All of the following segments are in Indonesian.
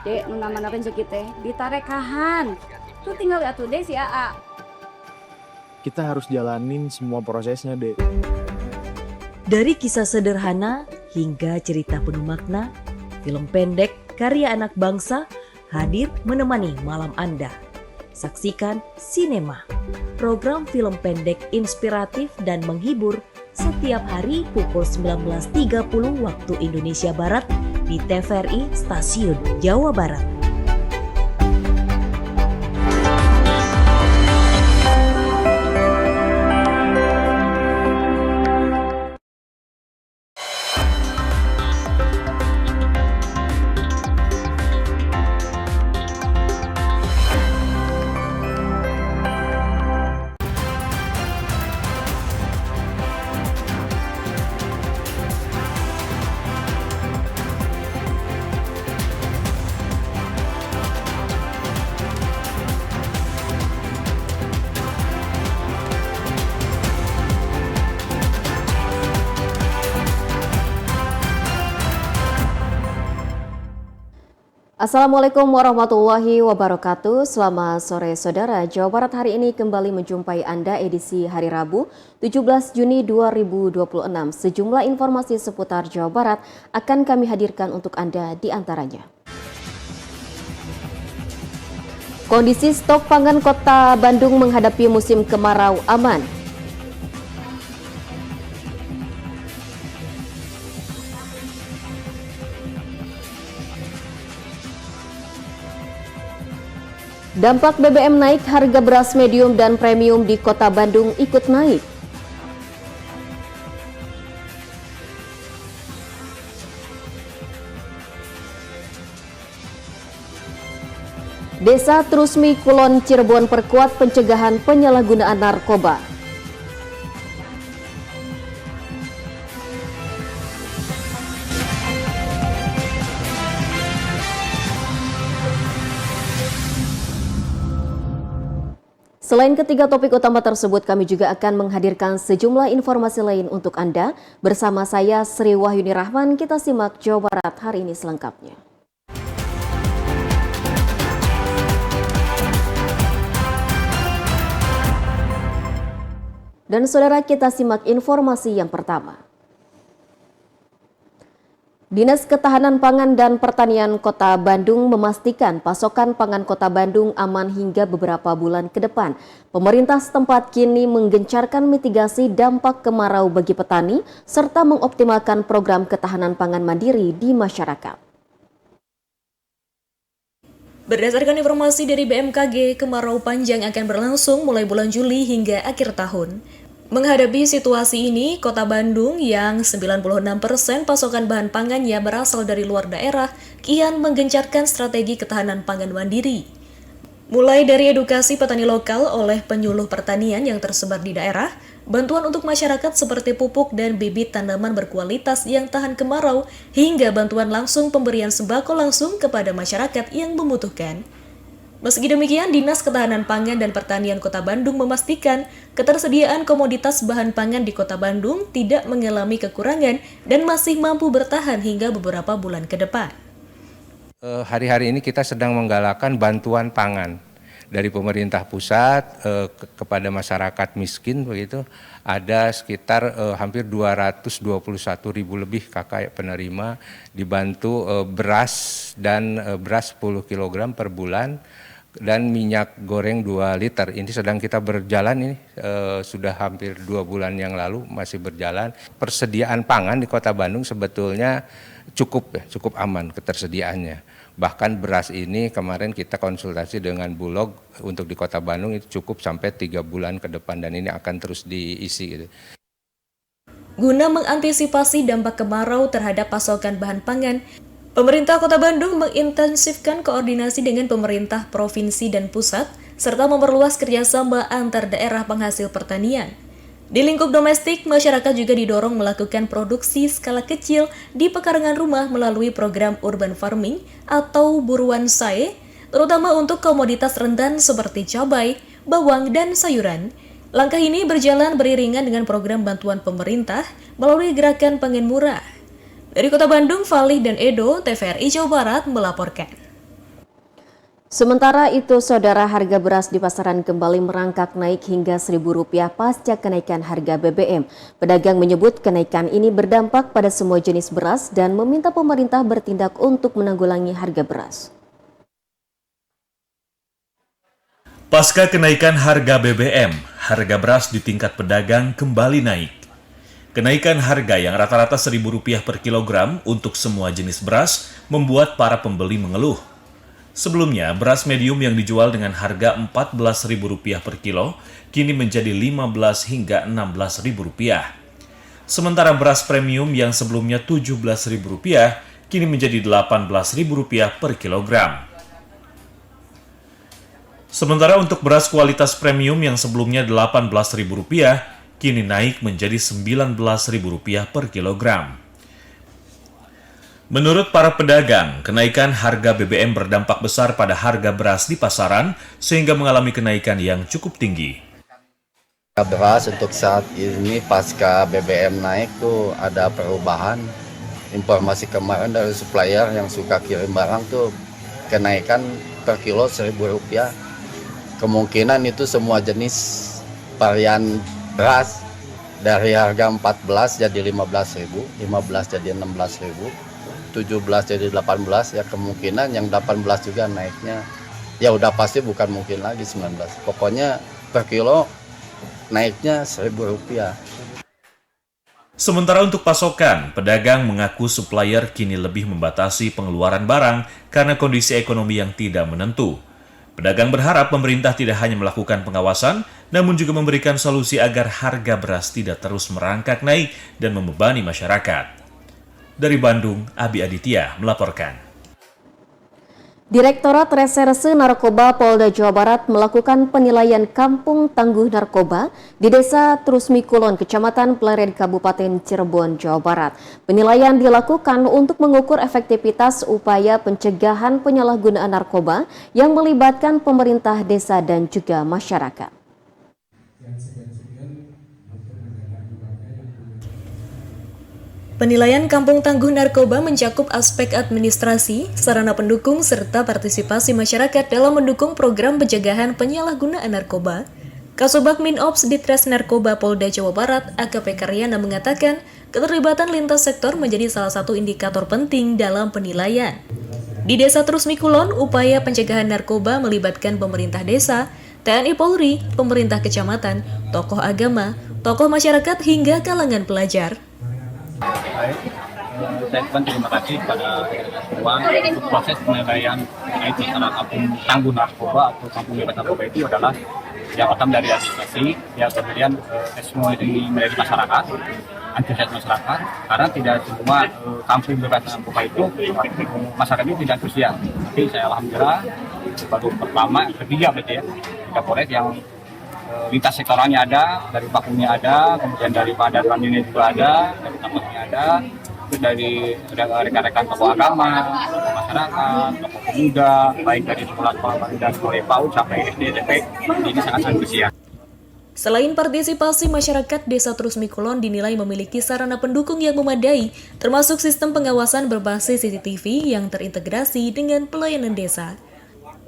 Dek, nu namana rezeki teh ditarekahan. Tuh tinggal atuh deh si Aa. Kita harus jalanin semua prosesnya, Dek. Dari kisah sederhana hingga cerita penuh makna, film pendek karya anak bangsa hadir menemani malam Anda. Saksikan Sinema, program film pendek inspiratif dan menghibur setiap hari pukul 19.30 waktu Indonesia Barat di TVRI Stasiun Jawa Barat. Assalamualaikum warahmatullahi wabarakatuh. Selamat sore saudara. Jawa Barat hari ini kembali menjumpai Anda edisi hari Rabu 17 Juni 2026. Sejumlah informasi seputar Jawa Barat akan kami hadirkan untuk Anda di antaranya. Kondisi stok pangan Kota Bandung menghadapi musim kemarau aman. Dampak BBM naik, harga beras medium dan premium di Kota Bandung ikut naik. Desa Trusmi Kulon Cirebon perkuat pencegahan penyalahgunaan narkoba. Selain ketiga topik utama tersebut, kami juga akan menghadirkan sejumlah informasi lain untuk Anda. Bersama saya Sri Wahyuni Rahman, kita simak Jawa Barat hari ini selengkapnya. Dan saudara, kita simak informasi yang pertama. Dinas Ketahanan Pangan dan Pertanian Kota Bandung memastikan pasokan pangan Kota Bandung aman hingga beberapa bulan ke depan. Pemerintah setempat kini menggencarkan mitigasi dampak kemarau bagi petani serta mengoptimalkan program ketahanan pangan mandiri di masyarakat. Berdasarkan informasi dari BMKG, kemarau panjang akan berlangsung mulai bulan Juli hingga akhir tahun. Menghadapi situasi ini, Kota Bandung yang 96% pasokan bahan pangannya berasal dari luar daerah, kian menggencarkan strategi ketahanan pangan mandiri. Mulai dari edukasi petani lokal oleh penyuluh pertanian yang tersebar di daerah, bantuan untuk masyarakat seperti pupuk dan bibit tanaman berkualitas yang tahan kemarau, hingga bantuan langsung pemberian sembako langsung kepada masyarakat yang membutuhkan. Meski demikian, Dinas Ketahanan Pangan dan Pertanian Kota Bandung memastikan ketersediaan komoditas bahan pangan di Kota Bandung tidak mengalami kekurangan dan masih mampu bertahan hingga beberapa bulan ke depan. Hari-hari ini kita sedang menggalakkan bantuan pangan dari pemerintah pusat kepada masyarakat miskin, begitu. Ada sekitar hampir 221.000 lebih kakak penerima dibantu beras dan beras 10 kg per bulan. Dan minyak goreng 2 liter. Ini sedang kita berjalan ini, sudah hampir 2 bulan yang lalu masih berjalan. Persediaan pangan di Kota Bandung sebetulnya cukup aman ketersediaannya. Bahkan beras ini kemarin kita konsultasi dengan Bulog untuk di Kota Bandung itu cukup sampai 3 bulan ke depan dan ini akan terus diisi gitu. Guna mengantisipasi dampak kemarau terhadap pasokan bahan pangan, Pemerintah Kota Bandung mengintensifkan koordinasi dengan pemerintah provinsi dan pusat, serta memperluas kerjasama antar daerah penghasil pertanian. Di lingkup domestik, masyarakat juga didorong melakukan produksi skala kecil di pekarangan rumah melalui program urban farming atau buruan sae, terutama untuk komoditas rentan seperti cabai, bawang, dan sayuran. Langkah ini berjalan beriringan dengan program bantuan pemerintah melalui gerakan pangan murah. Dari Kota Bandung, Falih dan Edo, TVRI Jawa Barat melaporkan. Sementara itu, saudara, harga beras di pasaran kembali merangkak naik hingga Rp1.000 pasca kenaikan harga BBM. Pedagang menyebut kenaikan ini berdampak pada semua jenis beras dan meminta pemerintah bertindak untuk menanggulangi harga beras. Pasca kenaikan harga BBM, harga beras di tingkat pedagang kembali naik. Kenaikan harga yang rata-rata Rp1.000 per kilogram untuk semua jenis beras membuat para pembeli mengeluh. Sebelumnya, beras medium yang dijual dengan harga Rp14.000 per kilo, kini menjadi Rp15 hingga Rp16.000. Sementara beras premium yang sebelumnya Rp17.000, kini menjadi Rp18.000 per kilogram. Sementara untuk beras kualitas premium yang sebelumnya Rp18.000, kini naik menjadi Rp19.000 per kilogram. Menurut para pedagang, kenaikan harga BBM berdampak besar pada harga beras di pasaran sehingga mengalami kenaikan yang cukup tinggi. Beras untuk saat ini pasca BBM naik tuh ada perubahan. Informasi kemarin dari supplier yang suka kirim barang tuh kenaikan per kilo Rp1.000. Kemungkinan itu semua jenis varian beras dari harga 14 jadi 15.000, 15 jadi 16.000. 17 jadi 18, ya kemungkinan yang 18 juga naiknya. Ya udah pasti bukan mungkin lagi 19. Pokoknya per kilo naiknya Rp1.000. Sementara untuk pasokan, pedagang mengaku supplier kini lebih membatasi pengeluaran barang karena kondisi ekonomi yang tidak menentu. Pedagang berharap pemerintah tidak hanya melakukan pengawasan, namun juga memberikan solusi agar harga beras tidak terus merangkak naik dan membebani masyarakat. Dari Bandung, Abi Aditya melaporkan. Direktorat Reserse Narkoba Polda Jawa Barat melakukan penilaian kampung tangguh narkoba di Desa Trusmi Kulon, Kecamatan Pleret, Kabupaten Cirebon, Jawa Barat. Penilaian dilakukan untuk mengukur efektivitas upaya pencegahan penyalahgunaan narkoba yang melibatkan pemerintah desa dan juga masyarakat. Penilaian Kampung Tangguh Narkoba mencakup aspek administrasi, sarana pendukung, serta partisipasi masyarakat dalam mendukung program pencegahan penyalahgunaan narkoba. Kasubag Minops Ditres Narkoba Polda Jawa Barat, AKP Karyana mengatakan, keterlibatan lintas sektor menjadi salah satu indikator penting dalam penilaian. Di Desa Trusmi Kulon, upaya pencegahan narkoba melibatkan pemerintah desa, TNI Polri, pemerintah kecamatan, tokoh agama, tokoh masyarakat hingga kalangan pelajar. Baik, saya pun terima kasih pada semua. Untuk proses penilaian terkait masalah kampung tangguh narkoba atau kampung bebas narkoba itu adalah yang pertama dari administrasi, yang kemudian semua dari masyarakat, antusias masyarakat, karena tidak semua kampung bebas narkoba itu masyarakat itu tidak antusias. Tapi saya alhamdulillah baru pertama, ketiga berarti ya, tiga proyek yang lintas sektorannya ada, dari vakumnya ada, kemudian dari padatannya juga ada, dari tambangnya ada, itu dari rekan-rekan tokoh agama, tokoh masyarakat, tokoh pemuda, baik dari sekolah-sekolah dan mulai PAUD sampai SD, SMP, ini sangat antusias. Selain partisipasi masyarakat, Desa Trusmi Kulon dinilai memiliki sarana pendukung yang memadai, termasuk sistem pengawasan berbasis CCTV yang terintegrasi dengan pelayanan desa.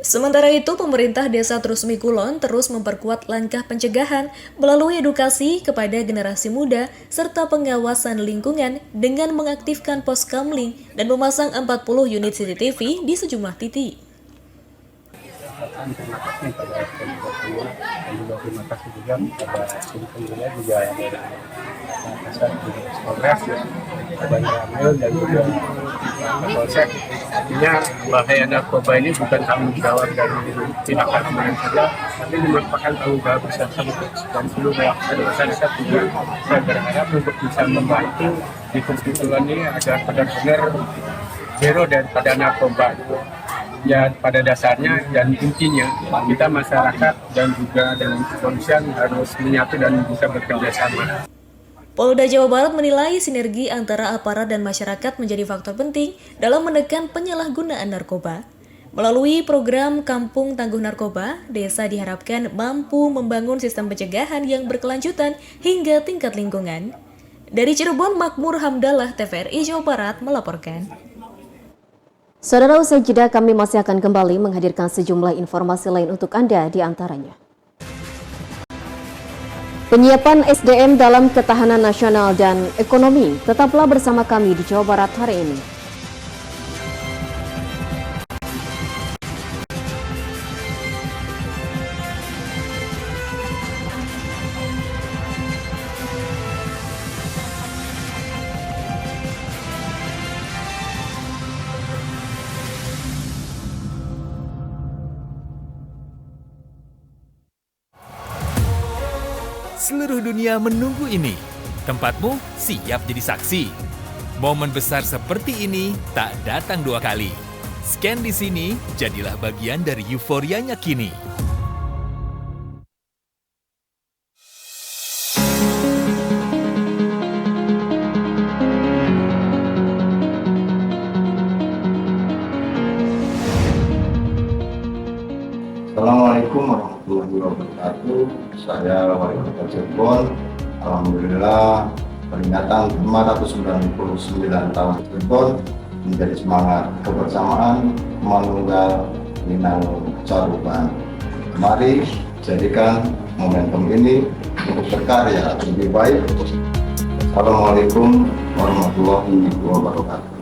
Sementara itu, pemerintah Desa Trusmi Kulon terus memperkuat langkah pencegahan melalui edukasi kepada generasi muda serta pengawasan lingkungan dengan mengaktifkan pos kamling dan memasang 40 unit CCTV di sejumlah titik. Terima kasih pada semua dan juga terima kasih juga pada penyelenggara juga Kasat Polres ya, Bandar Amil dan juga Polsek. Artinya bahaya narkoba ini bukan tanggung jawab dari tindakan kemarin saja, tapi merupakan tanggung jawab bersama dan seluruh masyarakat juga. Saya berharap untuk bisa membantu di Kulon ini agar benar-benar zero daripada narkoba. Ya pada dasarnya dan intinya kita masyarakat dan juga dengan kepolisian harus menyatu dan bisa bekerja sama. Polda Jawa Barat menilai sinergi antara aparat dan masyarakat menjadi faktor penting dalam menekan penyalahgunaan narkoba. Melalui program Kampung Tangguh Narkoba, desa diharapkan mampu membangun sistem pencegahan yang berkelanjutan hingga tingkat lingkungan. Dari Cirebon, Makmur Hamdallah, TVRI Jawa Barat melaporkan. Saudara, usai jeda kami masih akan kembali menghadirkan sejumlah informasi lain untuk Anda, di antaranya penyiapan SDM dalam ketahanan nasional dan ekonomi. Tetaplah bersama kami di Jawa Barat hari ini. Seluruh dunia menunggu ini. Tempatmu siap jadi saksi. Momen besar seperti ini tak datang 2 kali. Scan di sini, jadilah bagian dari euforianya kini. Assalamualaikum warahmatullahi wabarakatuh. Saya Wali Kota Cirebon. Alhamdulillah peringatan 599 tahun Cirebon menjadi semangat kebersamaan menunggal Minang Caruban. Mari jadikan momentum ini untuk berkarya lebih baik. Assalamualaikum warahmatullahi wabarakatuh.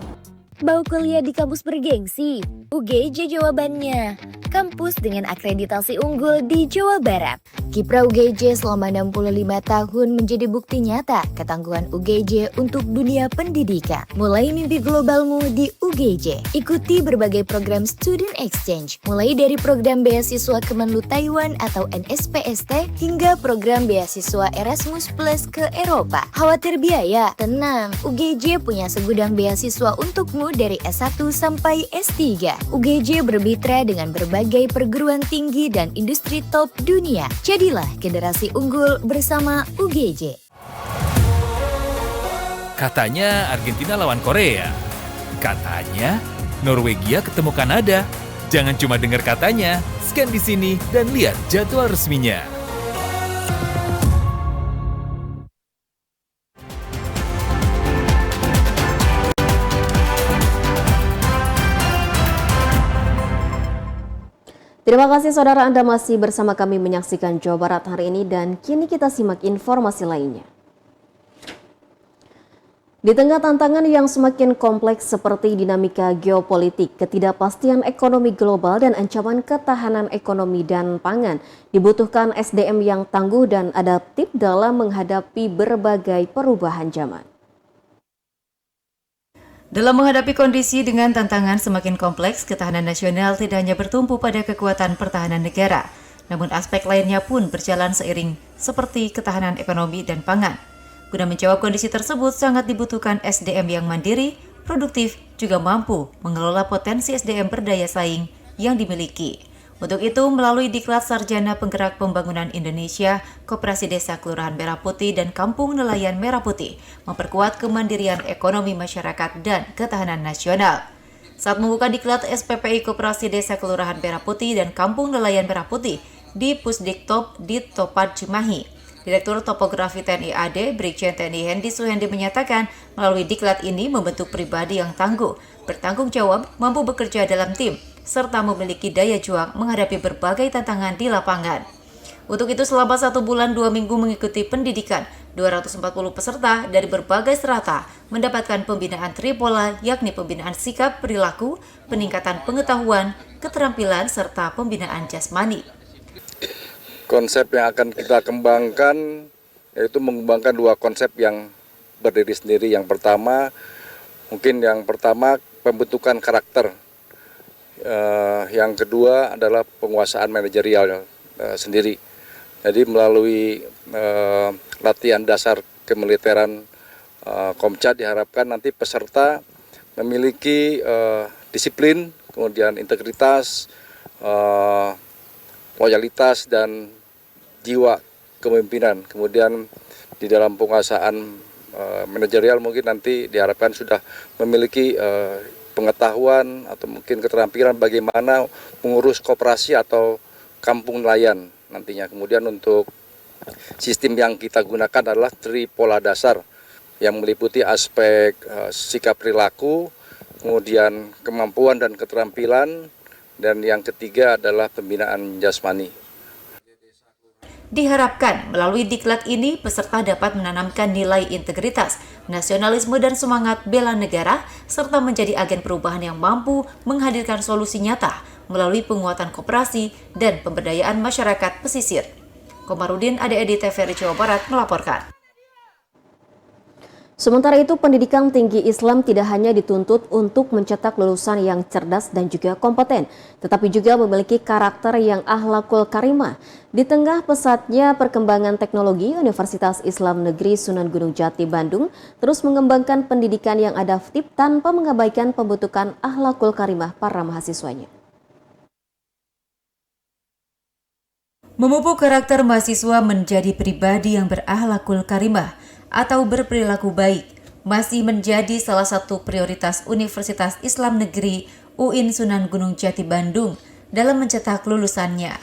Bau kuliah di kampus bergengsi, UGJ jawabannya. Kampus dengan akreditasi unggul di Jawa Barat. Kiprah UGJ selama 65 tahun menjadi bukti nyata ketangguhan UGJ untuk dunia pendidikan. Mulai mimpi globalmu di UGJ. Ikuti berbagai program student exchange, mulai dari program beasiswa Kemenlu Taiwan atau NSPST hingga program beasiswa Erasmus Plus ke Eropa. Khawatir biaya? Tenang, UGJ punya segudang beasiswa untukmu dari S1 sampai S3. UGJ bermitra dengan berbagai perguruan tinggi dan industri top dunia. Jadilah generasi unggul bersama UGJ. Katanya Argentina lawan Korea. Katanya Norwegia ketemu Kanada. Jangan cuma dengar katanya, scan di sini dan lihat jadwal resminya. Terima kasih saudara, Anda masih bersama kami menyaksikan Jawa Barat hari ini dan kini kita simak informasi lainnya. Di tengah tantangan yang semakin kompleks seperti dinamika geopolitik, ketidakpastian ekonomi global dan ancaman ketahanan ekonomi dan pangan, dibutuhkan SDM yang tangguh dan adaptif dalam menghadapi berbagai perubahan zaman. Dalam menghadapi kondisi dengan tantangan semakin kompleks, ketahanan nasional tidak hanya bertumpu pada kekuatan pertahanan negara, namun aspek lainnya pun berjalan seiring seperti ketahanan ekonomi dan pangan. Guna menjawab kondisi tersebut, sangat dibutuhkan SDM yang mandiri, produktif, juga mampu mengelola potensi SDM berdaya saing yang dimiliki. Untuk itu, melalui Diklat Sarjana Penggerak Pembangunan Indonesia, Koperasi Desa Kelurahan Merah Putih dan Kampung Nelayan Merah Putih memperkuat kemandirian ekonomi masyarakat dan ketahanan nasional. Saat membuka Diklat SPPI Koperasi Desa Kelurahan Merah Putih dan Kampung Nelayan Merah Putih di Pusdiktop di Topat Cimahi, Direktur Topografi TNI AD, Brigjen TNI Hendi Suhendi menyatakan melalui Diklat ini membentuk pribadi yang tangguh, bertanggung jawab, mampu bekerja dalam tim, serta memiliki daya juang menghadapi berbagai tantangan di lapangan. Untuk itu selama 1 bulan 2 minggu mengikuti pendidikan, 240 peserta dari berbagai strata mendapatkan pembinaan tripola, yakni pembinaan sikap, perilaku, peningkatan pengetahuan, keterampilan, serta pembinaan jasmani. Konsep yang akan kita kembangkan yaitu mengembangkan 2 konsep yang berdiri sendiri. Yang pertama pembentukan karakter. Yang kedua adalah penguasaan manajerial sendiri. Jadi melalui latihan dasar kemiliteran Komca diharapkan nanti peserta memiliki disiplin, kemudian integritas, loyalitas dan jiwa kepemimpinan. Kemudian di dalam penguasaan manajerial mungkin nanti diharapkan sudah memiliki pengetahuan atau mungkin keterampilan bagaimana mengurus koperasi atau kampung nelayan nantinya. Kemudian untuk sistem yang kita gunakan adalah tripola dasar yang meliputi aspek sikap perilaku, kemudian kemampuan dan keterampilan, dan yang ketiga adalah pembinaan jasmani. Diharapkan melalui diklat ini peserta dapat menanamkan nilai integritas, nasionalisme dan semangat bela negara serta menjadi agen perubahan yang mampu menghadirkan solusi nyata melalui penguatan koperasi dan pemberdayaan masyarakat pesisir. Komarudin, ADED TVRI Jawa Barat melaporkan. Sementara itu, pendidikan tinggi Islam tidak hanya dituntut untuk mencetak lulusan yang cerdas dan juga kompeten, tetapi juga memiliki karakter yang akhlakul karimah. Di tengah pesatnya perkembangan teknologi, Universitas Islam Negeri Sunan Gunung Jati Bandung terus mengembangkan pendidikan yang adaptif tanpa mengabaikan pembentukan akhlakul karimah para mahasiswanya. Memupuk karakter mahasiswa menjadi pribadi yang berakhlakul karimah atau berperilaku baik masih menjadi salah satu prioritas Universitas Islam Negeri UIN Sunan Gunung Jati Bandung dalam mencetak lulusannya.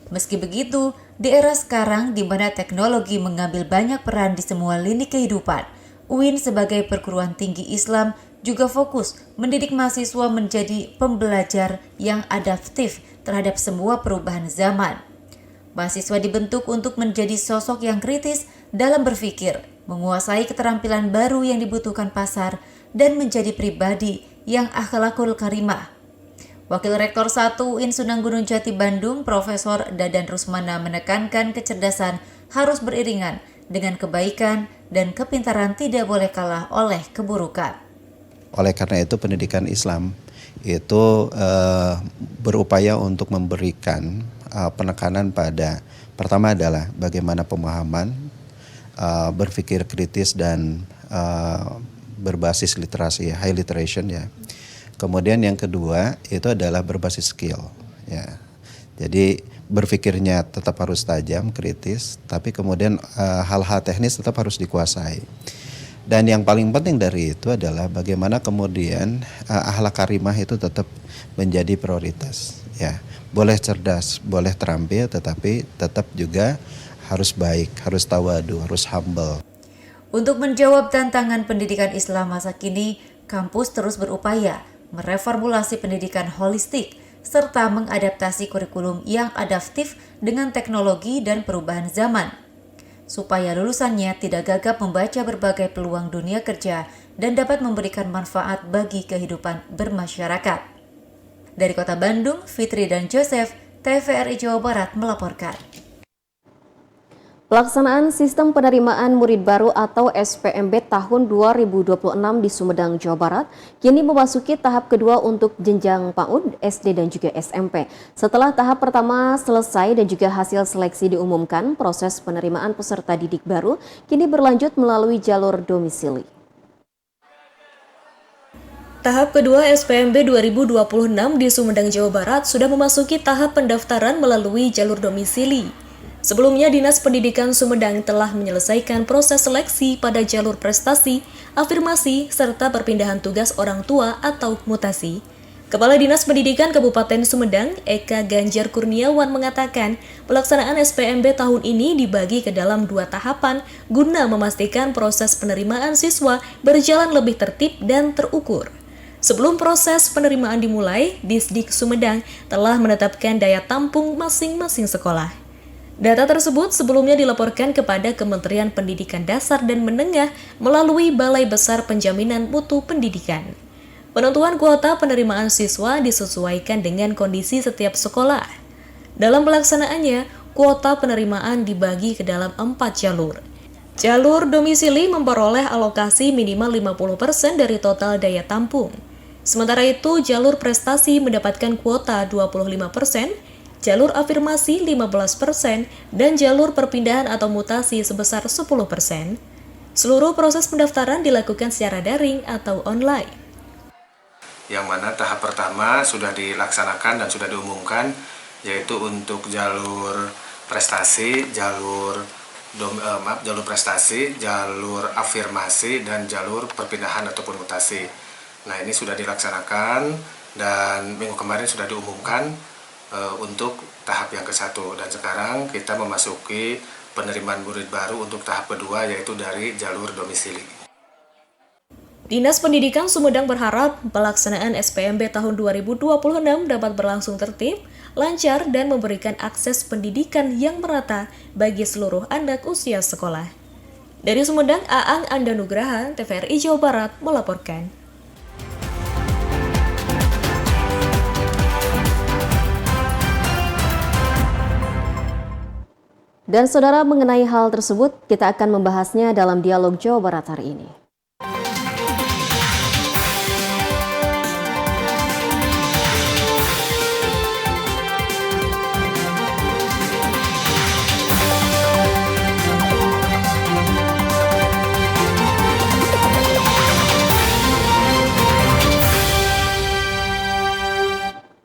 Meski begitu, di era sekarang di mana teknologi mengambil banyak peran di semua lini kehidupan, UIN sebagai perguruan tinggi Islam juga fokus mendidik mahasiswa menjadi pembelajar yang adaptif terhadap semua perubahan zaman. Mahasiswa dibentuk untuk menjadi sosok yang kritis dalam berpikir, menguasai keterampilan baru yang dibutuhkan pasar, dan menjadi pribadi yang akhlakul karimah. Wakil Rektor 1 UIN Sunan Gunung Jati Bandung, Profesor Dadan Rusmana menekankan kecerdasan harus beriringan dengan kebaikan dan kepintaran tidak boleh kalah oleh keburukan. Oleh karena itu pendidikan Islam itu berupaya untuk memberikan penekanan pada pertama adalah bagaimana pemahaman, berpikir kritis dan berbasis literasi, high literation ya. Kemudian yang kedua itu adalah berbasis skill ya. Jadi berpikirnya tetap harus tajam, kritis, tapi kemudian hal-hal teknis tetap harus dikuasai. Dan yang paling penting dari itu adalah bagaimana kemudian akhlak karimah itu tetap menjadi prioritas ya. Boleh cerdas, boleh terampil, tetapi tetap juga harus baik, harus tawadu, harus humble. Untuk menjawab tantangan pendidikan Islam masa kini, kampus terus berupaya mereformulasi pendidikan holistik serta mengadaptasi kurikulum yang adaptif dengan teknologi dan perubahan zaman, supaya lulusannya tidak gagap membaca berbagai peluang dunia kerja dan dapat memberikan manfaat bagi kehidupan bermasyarakat. Dari Kota Bandung, Fitri dan Joseph, TVRI Jawa Barat melaporkan. Pelaksanaan sistem penerimaan murid baru atau SPMB tahun 2026 di Sumedang, Jawa Barat kini memasuki tahap kedua untuk jenjang PAUD, SD dan juga SMP. Setelah tahap pertama selesai dan juga hasil seleksi diumumkan, proses penerimaan peserta didik baru kini berlanjut melalui jalur domisili. Tahap kedua SPMB 2026 di Sumedang, Jawa Barat sudah memasuki tahap pendaftaran melalui jalur domisili. Sebelumnya, Dinas Pendidikan Sumedang telah menyelesaikan proses seleksi pada jalur prestasi, afirmasi, serta perpindahan tugas orang tua atau mutasi. Kepala Dinas Pendidikan Kabupaten Sumedang, Eka Ganjar Kurniawan mengatakan, pelaksanaan SPMB tahun ini dibagi ke dalam 2 tahapan guna memastikan proses penerimaan siswa berjalan lebih tertib dan terukur. Sebelum proses penerimaan dimulai, Disdik Sumedang telah menetapkan daya tampung masing-masing sekolah. Data tersebut sebelumnya dilaporkan kepada Kementerian Pendidikan Dasar dan Menengah melalui Balai Besar Penjaminan Mutu Pendidikan. Penentuan kuota penerimaan siswa disesuaikan dengan kondisi setiap sekolah. Dalam pelaksanaannya, kuota penerimaan dibagi ke dalam 4 jalur. Jalur domisili memperoleh alokasi minimal 50% dari total daya tampung. Sementara itu, jalur prestasi mendapatkan kuota 25%, jalur afirmasi 15%, dan jalur perpindahan atau mutasi sebesar 10%. Seluruh proses pendaftaran dilakukan secara daring atau online. Yang mana tahap pertama sudah dilaksanakan dan sudah diumumkan, yaitu untuk jalur prestasi, jalur prestasi, jalur afirmasi, dan jalur perpindahan ataupun mutasi. Nah, ini sudah dilaksanakan dan minggu kemarin sudah diumumkan untuk tahap yang ke-1, dan sekarang kita memasuki penerimaan murid baru untuk tahap kedua, yaitu dari jalur domisili. Dinas Pendidikan Sumedang berharap pelaksanaan SPMB tahun 2026 dapat berlangsung tertib, lancar, dan memberikan akses pendidikan yang merata bagi seluruh anak usia sekolah. Dari Sumedang, Aang Andanugraha, TVRI Jawa Barat melaporkan. Dan saudara, mengenai hal tersebut, kita akan membahasnya dalam dialog Jawa Barat hari ini.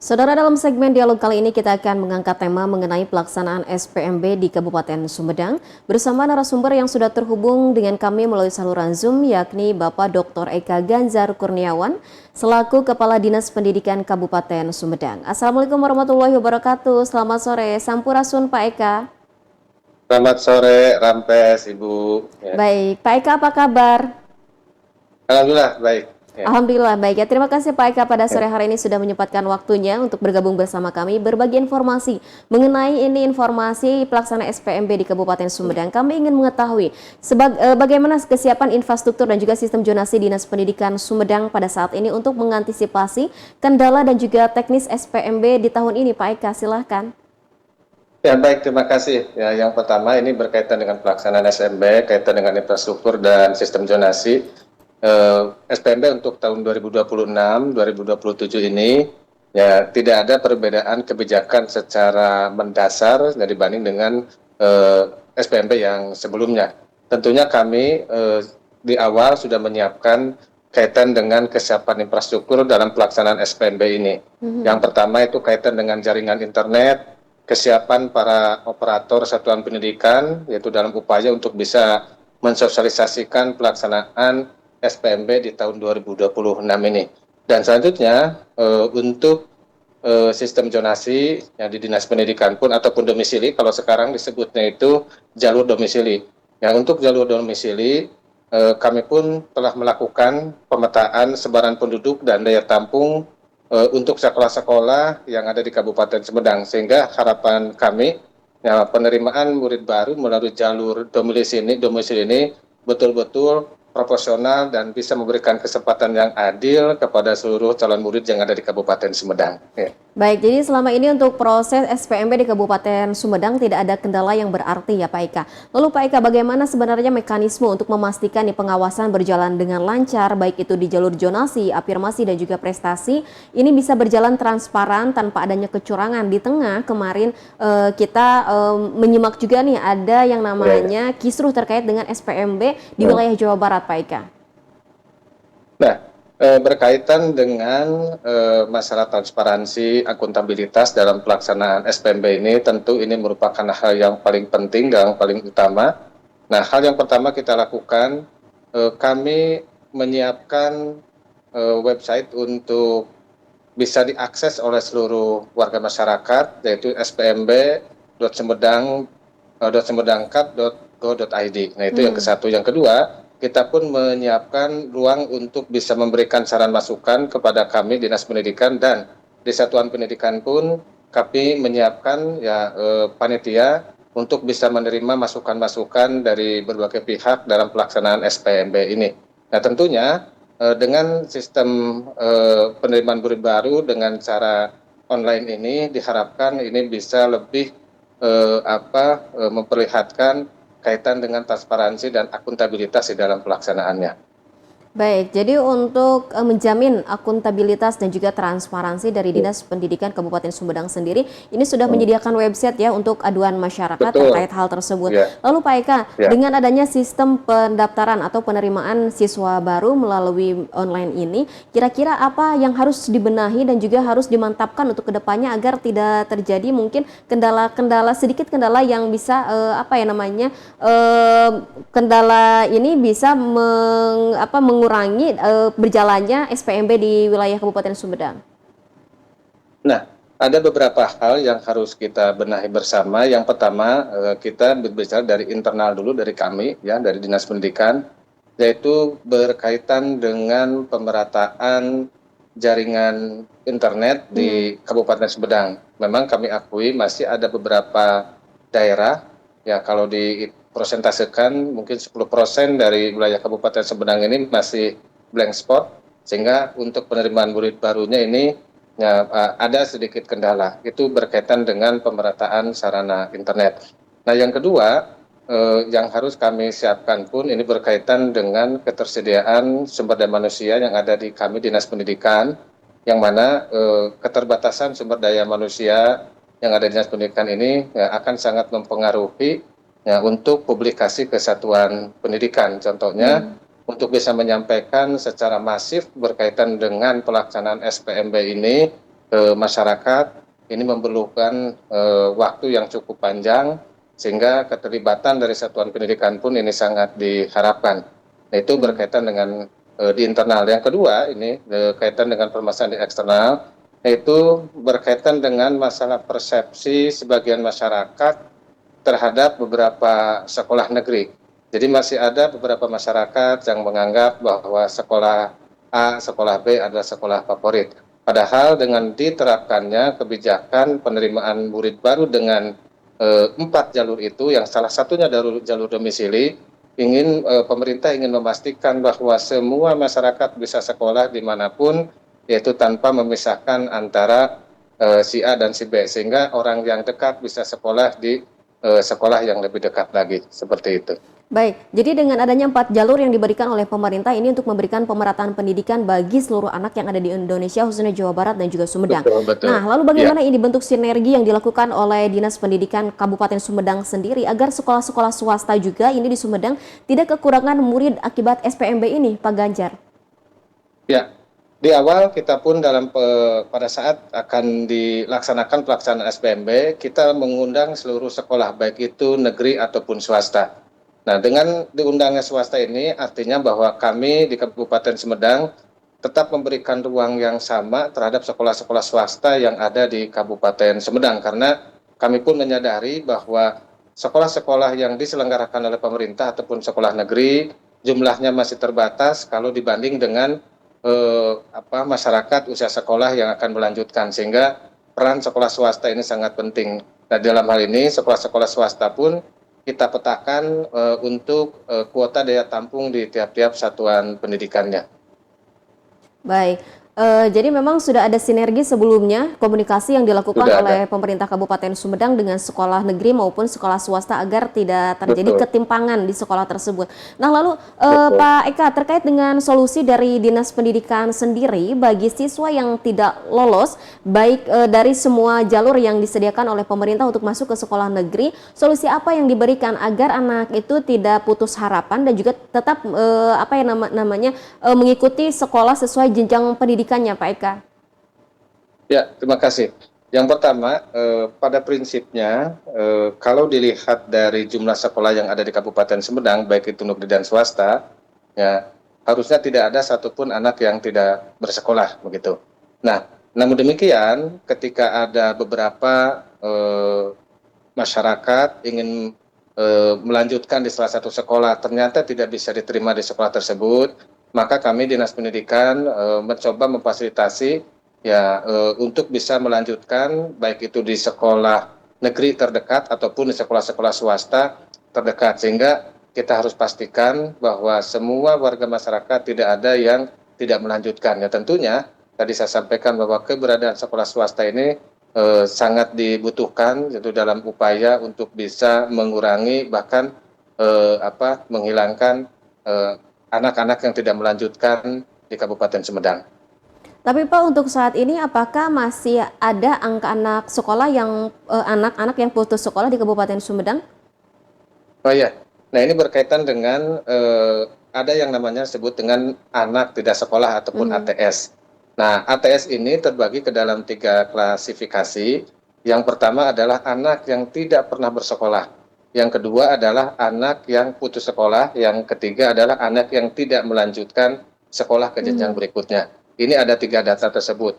Saudara, dalam segmen dialog kali ini kita akan mengangkat tema mengenai pelaksanaan SPMB di Kabupaten Sumedang bersama narasumber yang sudah terhubung dengan kami melalui saluran Zoom, yakni Bapak Dr. Eka Ganjar Kurniawan selaku Kepala Dinas Pendidikan Kabupaten Sumedang. Assalamualaikum warahmatullahi wabarakatuh. Selamat sore, Sampurasun Pak Eka. Selamat sore, Rampes, Ibu. Ya. Baik, Pak Eka apa kabar? Alhamdulillah, baik. Ya. Alhamdulillah baik ya. Terima kasih Pak Eka pada sore hari ini sudah menyempatkan waktunya untuk bergabung bersama kami berbagi informasi mengenai informasi pelaksanaan SPMB di Kabupaten Sumedang. Kami ingin mengetahui bagaimana kesiapan infrastruktur dan juga sistem zonasi Dinas Pendidikan Sumedang pada saat ini untuk mengantisipasi kendala dan juga teknis SPMB di tahun ini. Pak Eka, silahkan. Ya baik, terima kasih. Ya, yang pertama ini berkaitan dengan pelaksanaan SPMB, kaitan dengan infrastruktur dan sistem zonasi. SPMB untuk tahun 2026-2027 ini ya tidak ada perbedaan kebijakan secara mendasar dibanding dengan SPMB yang sebelumnya. Tentunya kami di awal sudah menyiapkan kaitan dengan kesiapan infrastruktur dalam pelaksanaan SPMB ini. Yang pertama itu kaitan dengan jaringan internet, kesiapan para operator satuan pendidikan, yaitu dalam upaya untuk bisa mensosialisasikan pelaksanaan SPMB di tahun 2026 ini. Dan selanjutnya untuk sistem zonasi yang di Dinas Pendidikan pun ataupun domisili, kalau sekarang disebutnya itu jalur domisili. Ya, untuk jalur domisili kami pun telah melakukan pemetaan sebaran penduduk dan daya tampung untuk sekolah-sekolah yang ada di Kabupaten Sumedang, sehingga harapan kami ya, penerimaan murid baru melalui jalur domisili ini betul-betul proporsional dan bisa memberikan kesempatan yang adil kepada seluruh calon murid yang ada di Kabupaten Sumedang. Ya. Baik, jadi selama ini untuk proses SPMB di Kabupaten Sumedang tidak ada kendala yang berarti ya Pak Eka. Lalu Pak Eka, bagaimana sebenarnya mekanisme untuk memastikan pengawasan berjalan dengan lancar, baik itu di jalur zonasi, afirmasi dan juga prestasi, ini bisa berjalan transparan tanpa adanya kecurangan. Di tengah kemarin kita menyimak juga nih ada yang namanya kisruh terkait dengan SPMB di wilayah Jawa Barat. Pak Eka. Nah, berkaitan dengan masalah transparansi, akuntabilitas dalam pelaksanaan SPMB ini, tentu ini merupakan hal yang paling penting dan paling utama. Nah, hal yang pertama kita lakukan, kami menyiapkan website untuk bisa diakses oleh seluruh warga masyarakat, yaitu spmb.sumedangkap.go.id. Nah, itu yang ke-1. Yang kedua, kita pun menyiapkan ruang untuk bisa memberikan saran masukan kepada kami Dinas Pendidikan, dan di Satuan Pendidikan pun kami menyiapkan ya panitia untuk bisa menerima masukan-masukan dari berbagai pihak dalam pelaksanaan SPMB ini. Nah, tentunya dengan sistem penerimaan murid baru dengan cara online ini diharapkan ini bisa lebih memperlihatkan kaitan dengan transparansi dan akuntabilitas di dalam pelaksanaannya. Baik, jadi untuk menjamin akuntabilitas dan juga transparansi dari Dinas Pendidikan Kabupaten Sumedang sendiri, ini sudah menyediakan website ya untuk aduan masyarakat terkait hal tersebut. Lalu Pak Eka, dengan adanya sistem pendaftaran atau penerimaan siswa baru melalui online ini, kira-kira apa yang harus dibenahi dan juga harus dimantapkan untuk kedepannya agar tidak terjadi mungkin sedikit kendala yang bisa kendala ini bisa mengurangi berjalannya SPMB di wilayah Kabupaten Sumedang? Nah, ada beberapa hal yang harus kita benahi bersama. Yang pertama, kita berbicara dari internal dulu, dari kami, ya, dari Dinas Pendidikan. yaitu berkaitan dengan pemerataan jaringan internet di Kabupaten Sumedang. Memang kami akui masih ada beberapa daerah, ya kalau dipresentasekan mungkin 10% dari wilayah Kabupaten Sumedang ini masih blank spot, sehingga untuk penerimaan murid barunya ini ya, ada sedikit kendala. Itu berkaitan dengan pemerataan sarana internet. Nah, yang kedua yang harus kami siapkan pun ini berkaitan dengan ketersediaan sumber daya manusia yang ada di kami Dinas Pendidikan, yang mana keterbatasan sumber daya manusia yang ada di Dinas Pendidikan ini ya, akan sangat mempengaruhi ya, untuk publikasi kesatuan pendidikan. Contohnya, untuk bisa menyampaikan secara masif berkaitan dengan pelaksanaan SPMB ini ke masyarakat, ini memerlukan waktu yang cukup panjang, sehingga keterlibatan dari satuan pendidikan pun ini sangat diharapkan. Nah, itu berkaitan dengan di internal. Yang kedua ini berkaitan dengan permasalahan di eksternal, yaitu berkaitan dengan masalah persepsi sebagian masyarakat terhadap beberapa sekolah negeri. Jadi masih ada beberapa masyarakat yang menganggap bahwa sekolah A, sekolah B adalah sekolah favorit. Padahal dengan diterapkannya kebijakan penerimaan murid baru dengan 4 jalur itu, yang salah satunya jalur domisili, pemerintah ingin memastikan bahwa semua masyarakat bisa sekolah dimanapun, yaitu tanpa memisahkan antara si A dan si B, sehingga orang yang dekat bisa sekolah di sekolah yang lebih dekat lagi, seperti itu. Baik, jadi dengan adanya 4 jalur yang diberikan oleh pemerintah ini untuk memberikan pemerataan pendidikan bagi seluruh anak yang ada di Indonesia, khususnya Jawa Barat dan juga Sumedang. Betul. Nah, lalu bagaimana ini bentuk sinergi yang dilakukan oleh Dinas Pendidikan Kabupaten Sumedang sendiri agar sekolah-sekolah swasta juga ini di Sumedang tidak kekurangan murid akibat SPMB ini, Pak Ganjar? Ya, di awal kita pun pada saat akan dilaksanakan pelaksanaan SPMB, kita mengundang seluruh sekolah, baik itu negeri ataupun swasta. Nah, dengan diundangnya swasta ini artinya bahwa kami di Kabupaten Sumedang tetap memberikan ruang yang sama terhadap sekolah-sekolah swasta yang ada di Kabupaten Sumedang, karena kami pun menyadari bahwa sekolah-sekolah yang diselenggarakan oleh pemerintah ataupun sekolah negeri jumlahnya masih terbatas kalau dibanding dengan masyarakat usia sekolah yang akan melanjutkan, sehingga peran sekolah swasta ini sangat penting. Nah, dalam hal ini sekolah-sekolah swasta pun kita petakan untuk kuota daya tampung di tiap-tiap satuan pendidikannya. Baik, jadi memang sudah ada sinergi sebelumnya komunikasi yang dilakukan oleh pemerintah Kabupaten Sumedang dengan sekolah negeri maupun sekolah swasta agar tidak terjadi ketimpangan di sekolah tersebut. Nah, lalu Pak Eka, terkait dengan solusi dari Dinas Pendidikan sendiri bagi siswa yang tidak lolos baik dari semua jalur yang disediakan oleh pemerintah untuk masuk ke sekolah negeri, solusi apa yang diberikan agar anak itu tidak putus harapan dan juga tetap mengikuti sekolah sesuai jenjang pendidikannya, Pak Eka? Ya, terima kasih. Yang pertama, pada prinsipnya, kalau dilihat dari jumlah sekolah yang ada di Kabupaten Sumedang, baik itu negeri dan swasta, ya harusnya tidak ada satupun anak yang tidak bersekolah, begitu. Nah, namun demikian, ketika ada beberapa masyarakat ingin melanjutkan di salah satu sekolah, ternyata tidak bisa diterima di sekolah tersebut, maka kami Dinas Pendidikan mencoba memfasilitasi ya untuk bisa melanjutkan baik itu di sekolah negeri terdekat ataupun di sekolah-sekolah swasta terdekat, sehingga kita harus pastikan bahwa semua warga masyarakat tidak ada yang tidak melanjutkan. Ya tentunya tadi saya sampaikan bahwa keberadaan sekolah swasta ini sangat dibutuhkan yaitu dalam upaya untuk bisa mengurangi bahkan menghilangkan anak-anak yang tidak melanjutkan di Kabupaten Sumedang. Tapi Pak, untuk saat ini apakah masih ada angka anak sekolah yang anak-anak yang putus sekolah di Kabupaten Sumedang? Oh iya, nah ini berkaitan dengan ada yang namanya sebut dengan anak tidak sekolah ataupun ATS. Nah, ATS ini terbagi ke dalam 3 klasifikasi. Yang pertama adalah anak yang tidak pernah bersekolah. Yang kedua adalah anak yang putus sekolah. Yang ketiga adalah anak yang tidak melanjutkan sekolah ke jenjang berikutnya. Ini ada 3 data tersebut.